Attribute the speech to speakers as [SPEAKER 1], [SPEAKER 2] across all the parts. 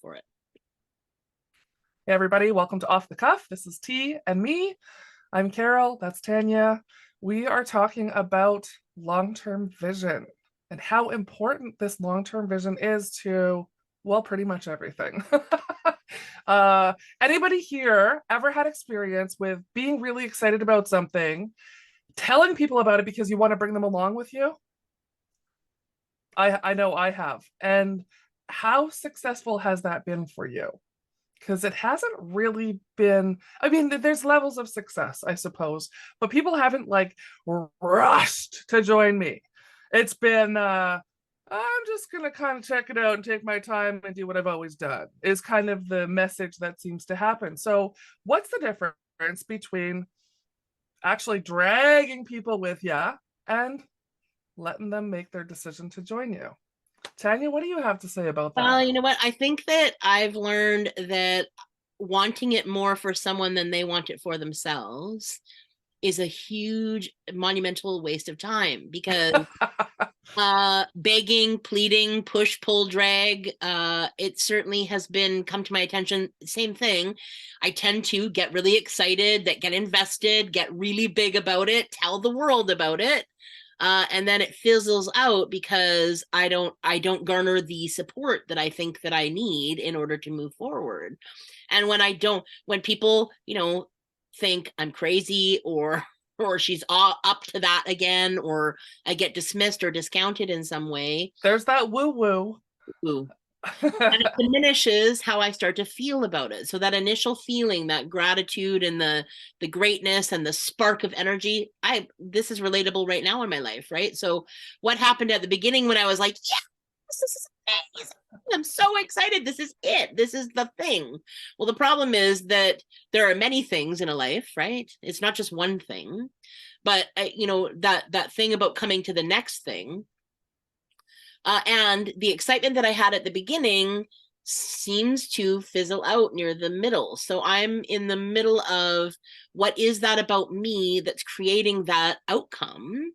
[SPEAKER 1] for it.
[SPEAKER 2] Hey everybody, welcome to Off the Cuff. This is T and me. I'm Carol, that's Tanya. We are talking about long-term vision and how important this long-term vision is to, well, pretty much everything. Anybody here ever had experience with being really excited about something, telling people about it because you want to bring them along with you? I know I have. And how successful has that been for you? Because it hasn't really been, I mean, there's levels of success, I suppose, but people haven't like rushed to join me. It's been I'm just gonna kind of check it out and take my time and do what I've always done, is kind of the message that seems to happen. So what's the difference between actually dragging people with you and letting them make their decision to join you? Tanya, what do you have to say about that?
[SPEAKER 1] Well, you know what? I think that I've learned that wanting it more for someone than they want it for themselves is a huge monumental waste of time, because begging, pleading, push, pull, drag, it certainly has been come to my attention. Same thing. I tend to get really excited, that get invested, get really big about it, tell the world about it. And then it fizzles out because I don't garner the support that I think that I need in order to move forward. And when people, think I'm crazy, or she's all up to that again, or I get dismissed or discounted in some way.
[SPEAKER 2] There's that woo woo.
[SPEAKER 1] Ooh. And it diminishes how I start to feel about it. So that initial feeling, that gratitude and the greatness and the spark of energy, this is relatable right now in my life, right? So what happened at the beginning when I was like, yeah, this is amazing. I'm so excited. This is it. This is the thing. Well, the problem is that there are many things in a life, right? It's not just one thing. But that thing about coming to the next thing, and the excitement that I had at the beginning seems to fizzle out near the middle. So I'm in the middle of, what is that about me that's creating that outcome?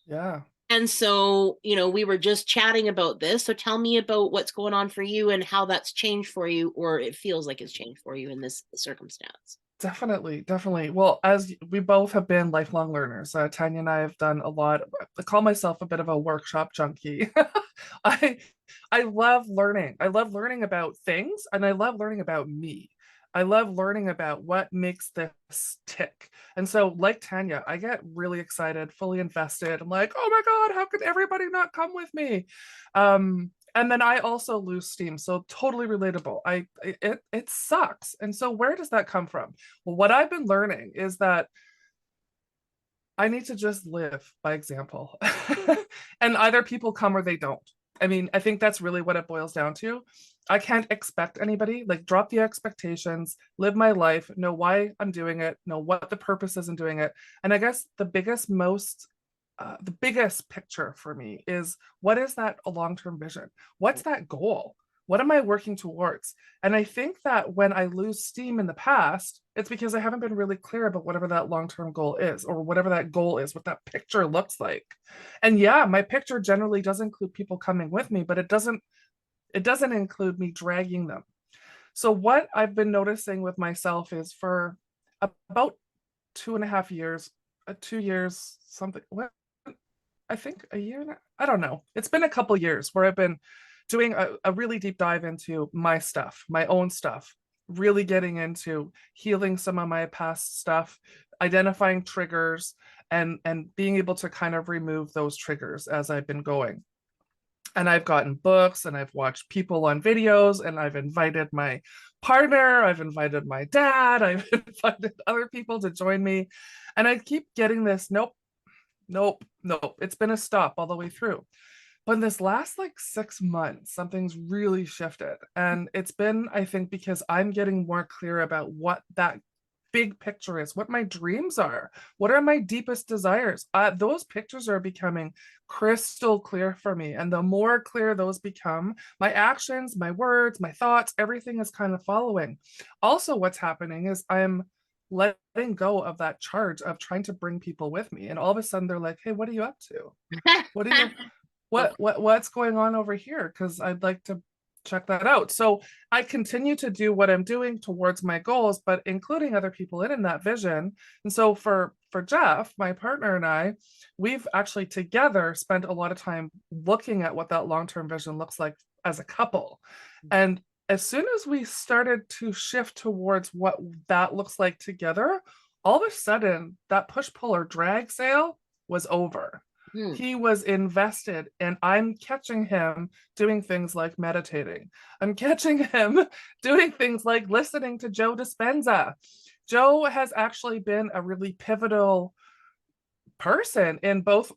[SPEAKER 2] Yeah.
[SPEAKER 1] And so, we were just chatting about this. So tell me about what's going on for you and how that's changed for you, or it feels like it's changed for you in this circumstance.
[SPEAKER 2] Definitely, definitely. Well, as we both have been lifelong learners, Tanya and I have done a lot. I call myself a bit of a workshop junkie. I I love learning. I love learning about things, and I love learning about me. I love learning about what makes this tick. And so, like Tanya, I get really excited, fully invested. I'm like, oh my God, how could everybody not come with me? And then I also lose steam, so totally relatable. It sucks. And so where does that come from? Well, what I've been learning is that I need to just live by example. And either people come or they don't. I mean, I think that's really what it boils down to. I can't expect anybody, like, drop the expectations, live my life, know why I'm doing it, know what the purpose is in doing it. And I guess the biggest picture for me is, what is that a long-term vision? What's that goal? What am I working towards? And I think that when I lose steam in the past, it's because I haven't been really clear about whatever that long-term goal is, or whatever that goal is, what that picture looks like. And yeah, my picture generally does include people coming with me, but it doesn't include me dragging them. So what I've been noticing with myself is, for about 2.5 years, 2 years, something, what, I think a year now, I don't know. It's been a couple years where I've been doing a really deep dive into my stuff, my own stuff, really getting into healing some of my past stuff, identifying triggers, and being able to kind of remove those triggers as I've been going. And I've gotten books, and I've watched people on videos, and I've invited my partner, I've invited my dad, I've invited other people to join me. And I keep getting this, nope, nope, nope. It's been a stop all the way through. But in this last like 6 months, something's really shifted. And it's been, I think, because I'm getting more clear about what that big picture is, what my dreams are, what are my deepest desires. Those pictures are becoming crystal clear for me. And the more clear those become, my actions, my words, my thoughts, everything is kind of following. Also, what's happening is I'm letting go of that charge of trying to bring people with me. And all of a sudden they're like, hey, what are you up to? What are you what's going on over here? Because I'd like to check that out. So I continue to do what I'm doing towards my goals, but including other people in that vision. And so for Jeff, my partner and I, we've actually together spent a lot of time looking at what that long-term vision looks like as a couple. And as soon as we started to shift towards what that looks like together, all of a sudden that push-pull or drag sale was over.
[SPEAKER 1] Hmm.
[SPEAKER 2] He was invested, and I'm catching him doing things like meditating. I'm catching him doing things like listening to Joe Dispenza. Joe has actually been a really pivotal person in both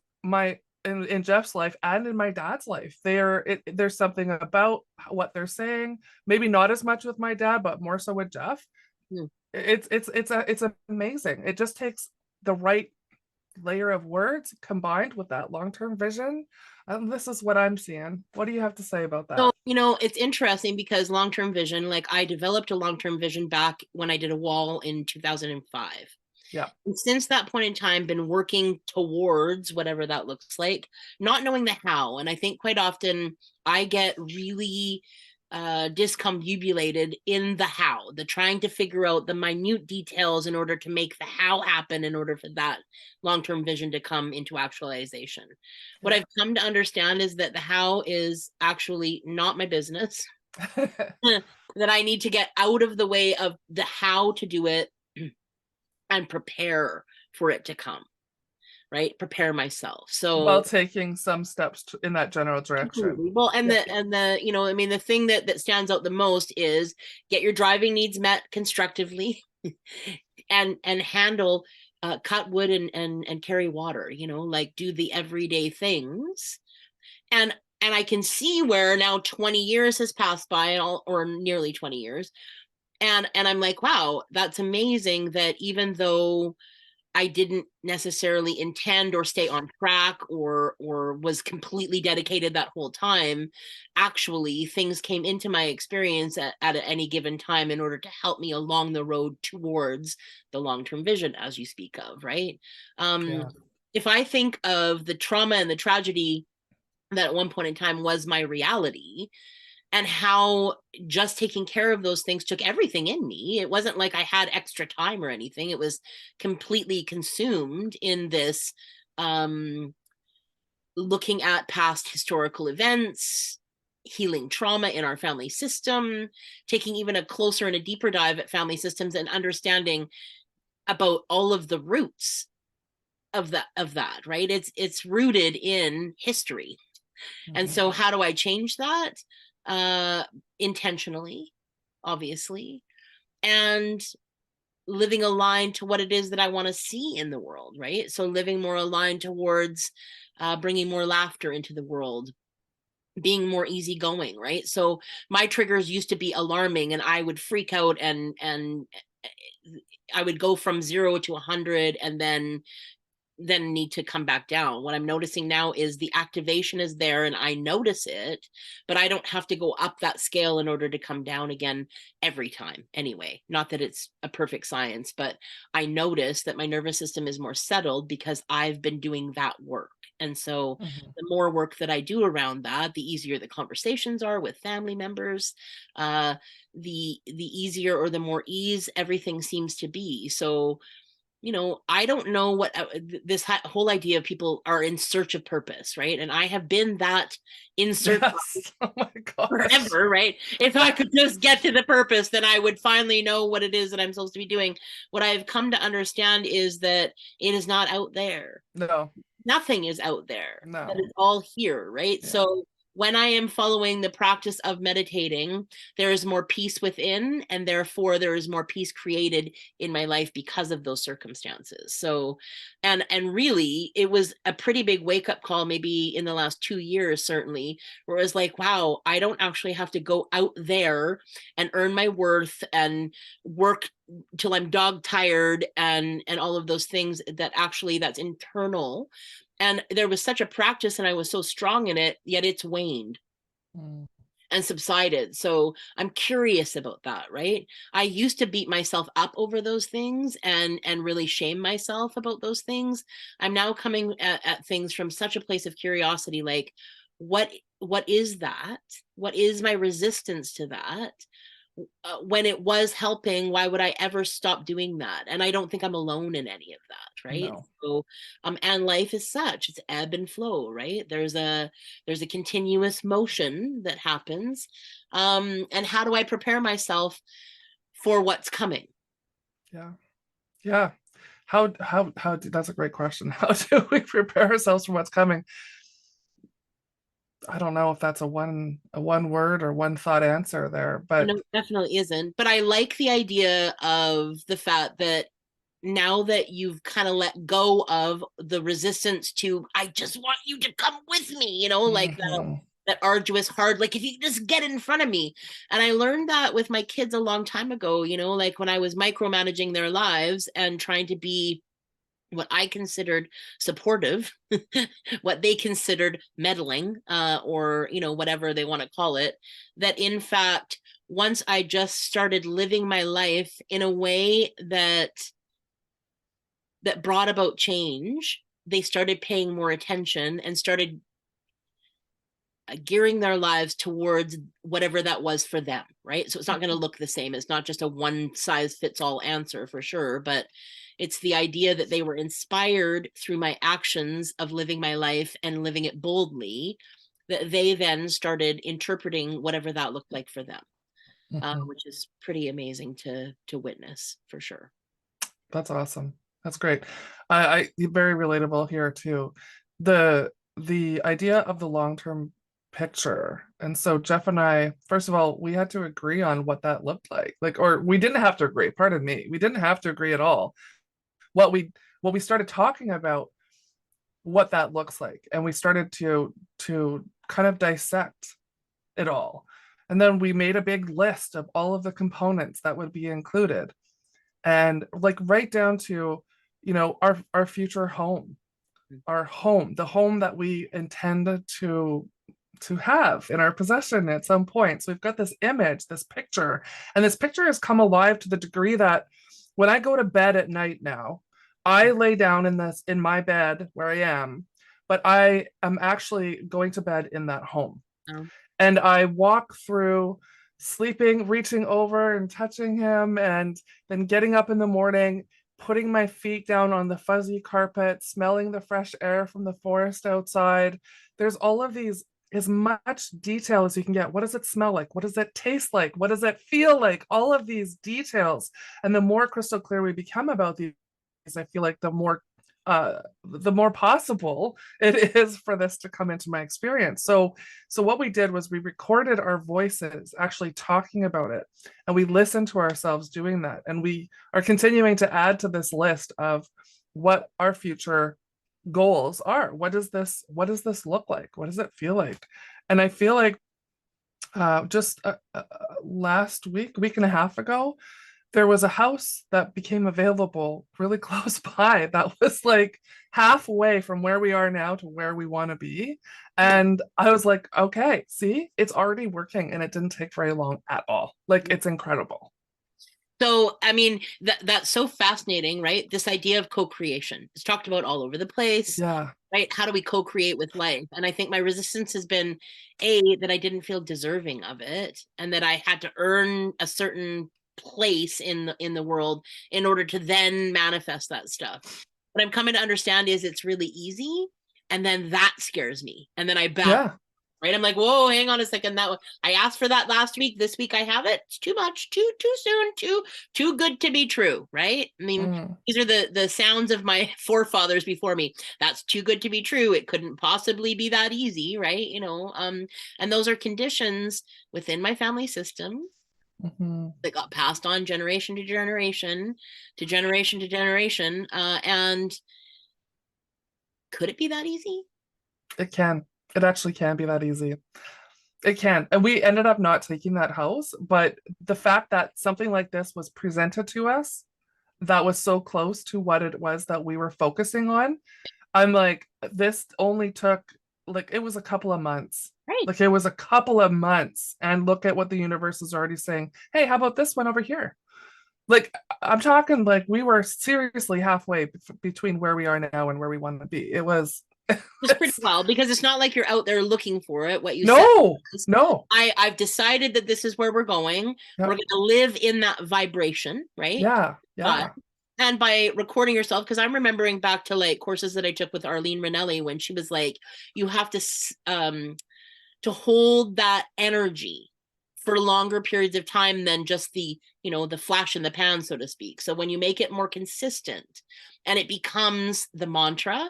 [SPEAKER 2] in Jeff's life and in my dad's life. There's something about what they're saying, maybe not as much with my dad, but more so with Jeff.
[SPEAKER 1] Hmm.
[SPEAKER 2] It's amazing. It just takes the right layer of words combined with that long-term vision. This is what I'm seeing. What do you have to say about that?
[SPEAKER 1] So, it's interesting because long-term vision, like I developed a long-term vision back when I did a wall in 2005.
[SPEAKER 2] Yeah.
[SPEAKER 1] And since that point in time, been working towards whatever that looks like, not knowing the how. And I think quite often I get really discombobulated in the how, the trying to figure out the minute details in order to make the how happen, in order for that long-term vision to come into actualization. What I've come to understand is that the how is actually not my business, that I need to get out of the way of the how to do it and prepare for it to come, right? Prepare myself. So
[SPEAKER 2] while taking some steps in that general direction.
[SPEAKER 1] absolutely. Well, and
[SPEAKER 2] Yeah.
[SPEAKER 1] the thing that stands out the most is get your driving needs met constructively and handle cut wood and carry water, like do the everyday things. And I can see where now 20 years has passed by, or nearly 20 years. And I'm like, wow, that's amazing that even though I didn't necessarily intend or stay on track or was completely dedicated that whole time, actually things came into my experience at any given time in order to help me along the road towards the long-term vision, as you speak of, right?
[SPEAKER 2] Yeah.
[SPEAKER 1] If I think of the trauma and the tragedy that at one point in time was my reality, and how just taking care of those things took everything in me. It wasn't like I had extra time or anything. It was completely consumed in this looking at past historical events, healing trauma in our family system, taking even a closer and a deeper dive at family systems and understanding about all of the roots of that, right? It's rooted in history. And so how do I change that? Intentionally, obviously, and living aligned to what it is that I want to see in the world, right? So living more aligned towards bringing more laughter into the world, being more easygoing, right? So my triggers used to be alarming, and I would freak out, and I would go from 0 to 100, and then need to come back down. What I'm noticing now is the activation is there and I notice it, but I don't have to go up that scale in order to come down again every time anyway. Not that it's a perfect science, but I notice that my nervous system is more settled because I've been doing that work. And so the more work that I do around that, the easier the conversations are with family members, the easier or the more ease everything seems to be. So I don't know what this whole idea of people are in search of purpose, right? And I have been that in search
[SPEAKER 2] Yes. Oh my gosh.
[SPEAKER 1] forever, right? If I could just get to the purpose, then I would finally know what it is that I'm supposed to be doing. What I've come to understand is that it is not out there.
[SPEAKER 2] No.
[SPEAKER 1] Nothing is out there.
[SPEAKER 2] No.
[SPEAKER 1] That is all here, right?
[SPEAKER 2] Yeah.
[SPEAKER 1] So when I am following the practice of meditating, there is more peace within, and therefore there is more peace created in my life because of those circumstances. So, and really, it was a pretty big wake up call, maybe in the last 2 years, certainly, where it was like, wow, I don't actually have to go out there and earn my worth and work till I'm dog tired and all of those things. That actually, that's internal. And there was such a practice and I was so strong in it, yet it's waned and subsided. So I'm curious about that, right? I used to beat myself up over those things and really shame myself about those things. I'm now coming at things from such a place of curiosity, like, what is that? What is my resistance to that? When it was helping, why would I ever stop doing that? And I don't think I'm alone in any of that, right?
[SPEAKER 2] No.
[SPEAKER 1] So, and life is such, it's ebb and flow, right? There's a continuous motion that happens. And how do I prepare myself for what's coming?
[SPEAKER 2] Yeah. Yeah. That's a great question. How do we prepare ourselves for what's coming? I don't know if that's a one word or one thought answer there, but
[SPEAKER 1] No, it definitely isn't. But I like the idea of the fact that now that you've kind of let go of the resistance to, I just want you to come with me, like
[SPEAKER 2] mhm,
[SPEAKER 1] that arduous, hard, like if you just get in front of me. And I learned that with my kids a long time ago, like when I was micromanaging their lives and trying to be what I considered supportive, what they considered meddling, or whatever they want to call it. That in fact, once I just started living my life in a way that brought about change, they started paying more attention and started gearing their lives towards whatever that was for them, right? So it's not going to look the same. It's not just a one size fits all answer for sure, but it's the idea that they were inspired through my actions of living my life and living it boldly, that they then started interpreting whatever that looked like for them,
[SPEAKER 2] mhm.
[SPEAKER 1] which is pretty amazing to witness for sure.
[SPEAKER 2] That's awesome. That's great. I very relatable here too. The idea of the long-term picture. And so Jeff and I, first of all, we had to agree on what that looked like. Like, or we didn't have to agree, pardon me. We didn't have to agree at all. What we started talking about what that looks like, and we started to kind of dissect it all. And then we made a big list of all of the components that would be included, and like right down to our future home, the home that we intend to have in our possession at some point. So we've got this image, this picture, and this picture has come alive to the degree that when I go to bed at night now, I lay down in my bed where I am, but I am actually going to bed in that home.
[SPEAKER 1] Um,
[SPEAKER 2] And I walk through sleeping, reaching over and touching him, and then getting up in the morning, putting my feet down on the fuzzy carpet, smelling the fresh air from the forest outside. There's all of these, as much detail as you can get. What does it smell like? What does it taste like? What does it feel like? All of these details. And the more crystal clear we become about these, I feel like the more possible it is for this to come into my experience. So what we did was we recorded our voices actually talking about it, and we listened to ourselves doing that, and we are continuing to add to this list of what our future goals are. What does this look like? What does it feel like? And I feel like just last week and a half ago, there was a house that became available really close by that was like halfway from where we are now to where we want to be. And I was like, okay, see, it's already working, and it didn't take very long at all. Like, it's incredible.
[SPEAKER 1] So, I mean, that's so fascinating, right? This idea of co-creation. It's talked about all over the place,
[SPEAKER 2] Yeah.
[SPEAKER 1] right? How do we co-create with life? And I think my resistance has been that I didn't feel deserving of it, and that I had to earn a certain place in the world in order to then manifest that stuff. What I'm coming to understand is it's really easy, and then that scares me, and then I back,
[SPEAKER 2] Yeah.
[SPEAKER 1] right? I'm like, whoa, hang on a second. I asked for that last week. This week I have it. It's too much, too soon, too good to be true, right? I mean,
[SPEAKER 2] Mm.
[SPEAKER 1] these are the sounds of my forefathers before me. That's too good to be true. It couldn't possibly be that easy, right? And those are conditions within my family system
[SPEAKER 2] Mhm.
[SPEAKER 1] that got passed on generation to generation to generation to generation. And could it be that easy?
[SPEAKER 2] It can. It actually can be that easy. It can. And we ended up not taking that house, but the fact that something like this was presented to us that was so close to what it was that we were focusing on, I'm like, this only took, like, it was a couple of months.
[SPEAKER 1] Right.
[SPEAKER 2] Like, it was a couple of months. And look at what the universe is already saying. Hey, how about this one over here? Like, I'm talking like we were seriously halfway between where we are now and where we want to be. It was
[SPEAKER 1] It's pretty well, because it's not like you're out there looking for it. What you said
[SPEAKER 2] No,
[SPEAKER 1] is,
[SPEAKER 2] no.
[SPEAKER 1] I've decided that this is where we're going. We're
[SPEAKER 2] Yep.
[SPEAKER 1] going to live in that vibration, right?
[SPEAKER 2] Yeah,
[SPEAKER 1] Uh,
[SPEAKER 2] yeah.
[SPEAKER 1] and by recording yourself, because I'm remembering back to like courses that I took with Arlene Ranelli when she was like, you have to hold that energy for longer periods of time than just the, the flash in the pan, so to speak. So when you make it more consistent and it becomes the mantra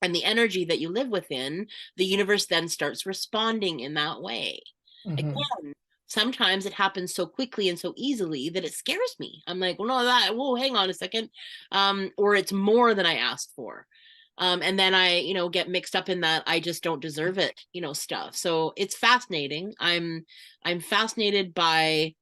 [SPEAKER 1] and the energy that you live within, the universe then starts responding in that way.
[SPEAKER 2] Hmm.
[SPEAKER 1] Again, sometimes it happens so quickly and so easily that it scares me. I'm like, well, no, whoa, hang on a second. Or it's more than I asked for. And then I, get mixed up in that I just don't deserve it, stuff. So it's fascinating. I'm fascinated by,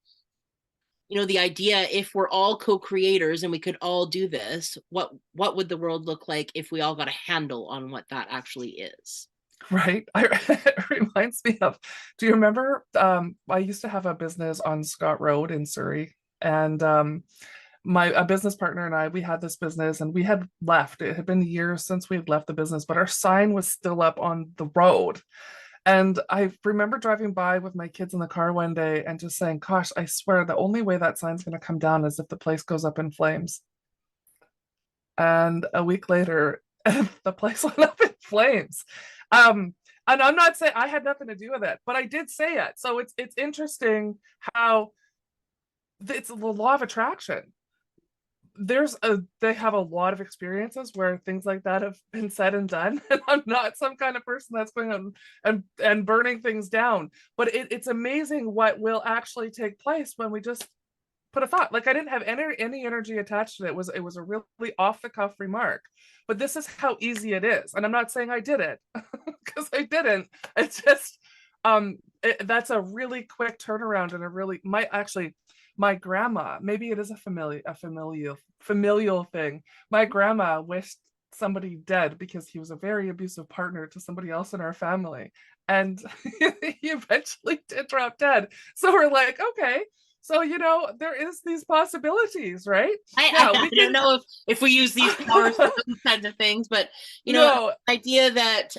[SPEAKER 1] the idea, if we're all co-creators and we could all do this, what would the world look like if we all got a handle on what that actually is?
[SPEAKER 2] Right. It reminds me of, do you remember I used to have a business on Scott Road in Surrey, and my a business partner and I, we had this business and we had left. It had been years since we had left the business, but our sign was still up on the road. And I remember driving by with my kids in the car one day and just saying, gosh, I swear the only way that sign's going to come down is if the place goes up in flames. And a week later, the place went up in flames. Um, and I'm not saying I had nothing to do with it, but I did say it. So it's interesting how it's the law of attraction. They have a lot of experiences where things like that have been said and done. And I'm not some kind of person that's going on and burning things down. But it's amazing what will actually take place when we just put a thought. Like, I didn't have any energy attached to it. It was a really off the cuff remark. But this is how easy it is. And I'm not saying I did it, because I didn't. It's just that's a really quick turnaround, and a really might actually, my grandma, maybe it is a familial thing. My grandma wished somebody dead because he was a very abusive partner to somebody else in our family, and he eventually did drop dead. So we're like, okay, so there is these possibilities, right?
[SPEAKER 1] I,
[SPEAKER 2] Yeah,
[SPEAKER 1] I
[SPEAKER 2] we
[SPEAKER 1] don't
[SPEAKER 2] can.
[SPEAKER 1] know if we use these powers for those kinds of things, but
[SPEAKER 2] No,
[SPEAKER 1] the idea that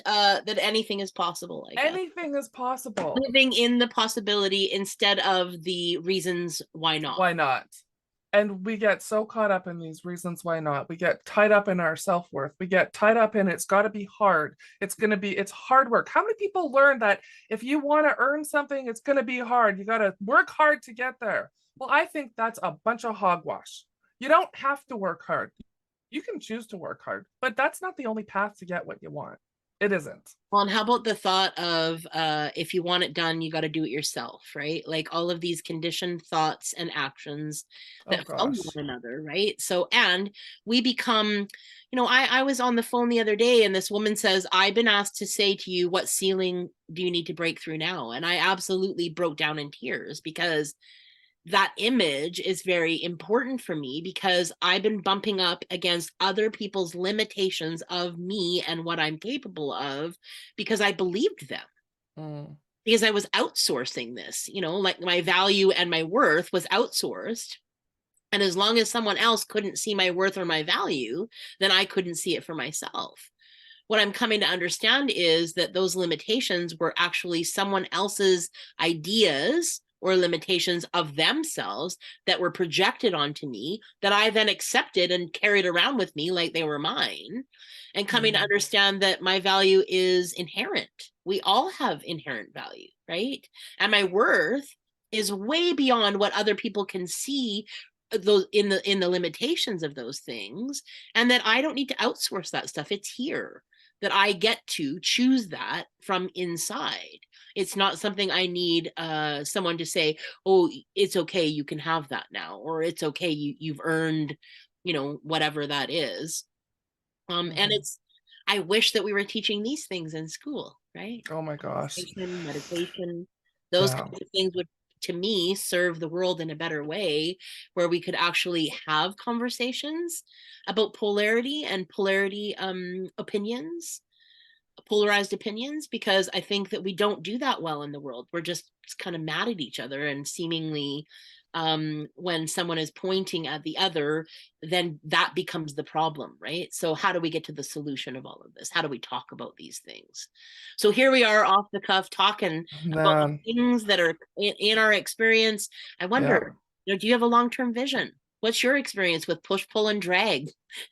[SPEAKER 1] anything is possible, I guess.
[SPEAKER 2] anything is possible.
[SPEAKER 1] Living in the possibility instead of the reasons why not.
[SPEAKER 2] Why not? And we get so caught up in these reasons why not. We get tied up in our self-worth. We get tied up in it's got to be hard. It's hard work. How many people learn that if you want to earn something, it's going to be hard? You got to work hard to get there. Well, I think that's a bunch of hogwash. You don't have to work hard. You can choose to work hard, but that's not the only path to get what you want. It isn't.
[SPEAKER 1] Well, and how about the thought of if you want it done, you got to do it yourself, right? Like all of these conditioned thoughts and actions
[SPEAKER 2] Oh
[SPEAKER 1] that follow
[SPEAKER 2] gosh.
[SPEAKER 1] one another, right? So, and we become, I was on the phone the other day and this woman says, I've been asked to say to you, what ceiling do you need to break through now? And I absolutely broke down in tears, because that image is very important for me, because I've been bumping up against other people's limitations of me and what I'm capable of, because I believed them,
[SPEAKER 2] Mm.
[SPEAKER 1] because I was outsourcing this, like my value and my worth was outsourced. And as long as someone else couldn't see my worth or my value, then I couldn't see it for myself. What I'm coming to understand is that those limitations were actually someone else's ideas or limitations of themselves that were projected onto me, that I then accepted and carried around with me like they were mine. And coming to
[SPEAKER 2] Mm.
[SPEAKER 1] understand that my value is inherent. We all have inherent value, right? And my worth is way beyond what other people can see, those in the limitations of those things, and that I don't need to outsource that stuff. It's here, that I get to choose that from inside. It's not something I need someone to say, oh, it's okay, you can have that now, or it's okay, you've earned, whatever that is. And
[SPEAKER 2] Mhm.
[SPEAKER 1] I wish that we were teaching these things in school, right?
[SPEAKER 2] Oh my gosh.
[SPEAKER 1] Meditation, those
[SPEAKER 2] Yeah.
[SPEAKER 1] kinds of things would, to me, serve the world in a better way, where we could actually have conversations about polarity and polarity opinions, polarized opinions, because I think that we don't do that well in the world. We're just kind of mad at each other and seemingly when someone is pointing at the other, then that becomes the problem, right? So how do we get to the solution of all of this? How do we talk about these things? So here we are off the cuff talking about
[SPEAKER 2] Man,
[SPEAKER 1] things that are in our experience. I
[SPEAKER 2] yeah.
[SPEAKER 1] wonder, do you have a long-term vision? What's your experience with push, pull, and drag?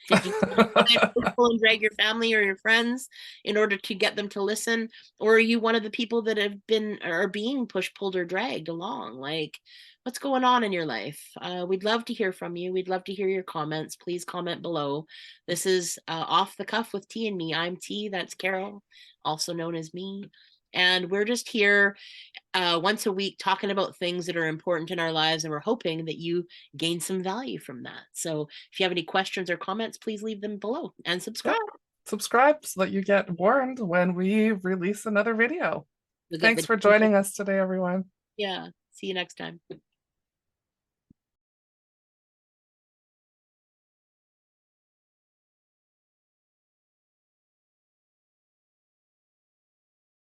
[SPEAKER 1] Did you push, pull, and drag your family or your friends in order to get them to listen? Or are you one of the people that have been or being pushed, pulled, or dragged along? Like, what's going on in your life? We'd love to hear from you. We'd love to hear your comments. Please comment below. This is Off the Cuff with T and Me. I'm T, that's Carol, also known as me. And we're just here once a week talking about things that are important in our lives, and we're hoping that you gain some value from that. So if you have any questions or comments, please leave them below and subscribe.
[SPEAKER 2] Yeah. Subscribe so that you get warned when we release another video.
[SPEAKER 1] You'll get
[SPEAKER 2] Thanks for joining us today, everyone.
[SPEAKER 1] Yeah. See you next time.